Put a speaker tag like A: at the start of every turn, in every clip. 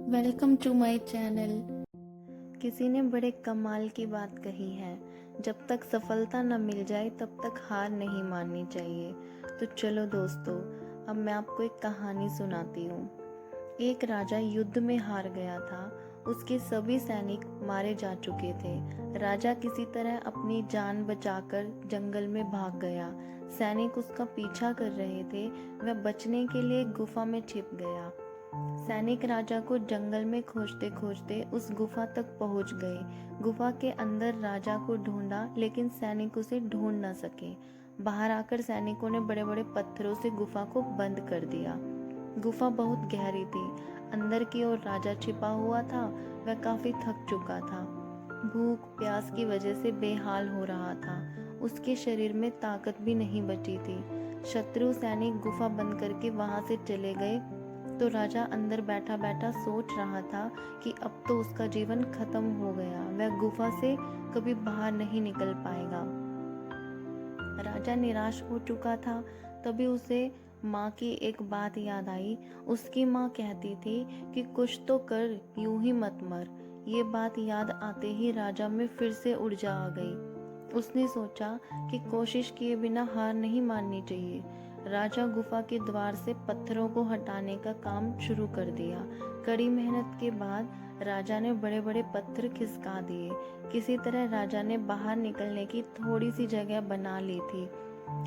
A: Welcome to my channel.
B: किसी ने बड़े कमाल की बात कही है, जब तक सफलता न मिल जाए तब तक हार नहीं माननी चाहिए। तो चलो दोस्तों, अब मैं आपको एक कहानी सुनाती हूँ। एक राजा युद्ध में हार गया था। उसके सभी सैनिक मारे जा चुके थे। राजा किसी तरह अपनी जान बचाकर जंगल में भाग गया। सैनिक उसका पीछा कर रहे थे। वह बचने के लिए गुफा में छिप गया। सैनिक राजा को जंगल में खोजते खोजते उस गुफा तक पहुंच गए। गुफा के अंदर राजा को ढूंढा, लेकिन सैनिक उसे ढूंढ न सके। बाहर आकर सैनिकों ने बड़े बड़े पत्थरों से गुफा को बंद कर दिया। गुफा बहुत गहरी थी। अंदर की ओर राजा छिपा हुआ था। वह काफी थक चुका था। भूख प्यास की वजह से बेहाल हो रहा था। उसके शरीर में ताकत भी नहीं बची थी। शत्रु सैनिक गुफा बंद करके वहां से चले गए तो राजा अंदर बैठा बैठा सोच रहा था कि अब तो उसका जीवन खत्म हो गया। वह गुफा से कभी बाहर नहीं निकल पाएगा। राजा निराश हो चुका था। तभी उसे माँ की एक बात याद आई। उसकी माँ कहती थी कि कुछ तो कर, यूं ही मत मर। ये बात याद आते ही राजा में फिर से ऊर्जा आ गई। उसने सोचा कि कोशिश किए बिना हार नहीं माननी चाहिए। राजा गुफा के द्वार से पत्थरों को हटाने का काम शुरू कर दिया। कड़ी मेहनत के बाद राजा ने बड़े बड़े पत्थर खिसका दिए। किसी तरह राजा ने बाहर निकलने की थोड़ी सी जगह बना ली थी।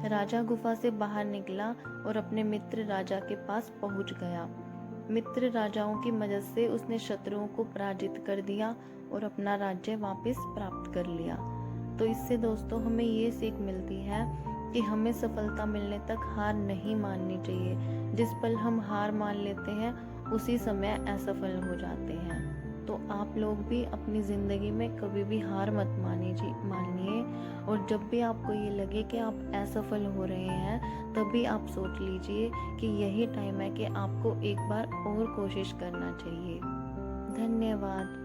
B: राजा गुफा से बाहर निकला और अपने मित्र राजा के पास पहुंच गया। मित्र राजाओं की मदद से उसने शत्रुओं को पराजित कर दिया और अपना राज्य वापस प्राप्त कर लिया। तो इससे दोस्तों हमें ये सीख मिलती है कि हमें सफलता मिलने तक हार नहीं माननी चाहिए। जिस पल हम हार मान लेते हैं उसी समय असफल हो जाते हैं। तो आप लोग भी अपनी ज़िंदगी में कभी भी हार मत मानिए। और जब भी आपको ये लगे कि आप असफल हो रहे हैं, तभी आप सोच लीजिए कि यही टाइम है कि आपको एक बार और कोशिश करना चाहिए। धन्यवाद।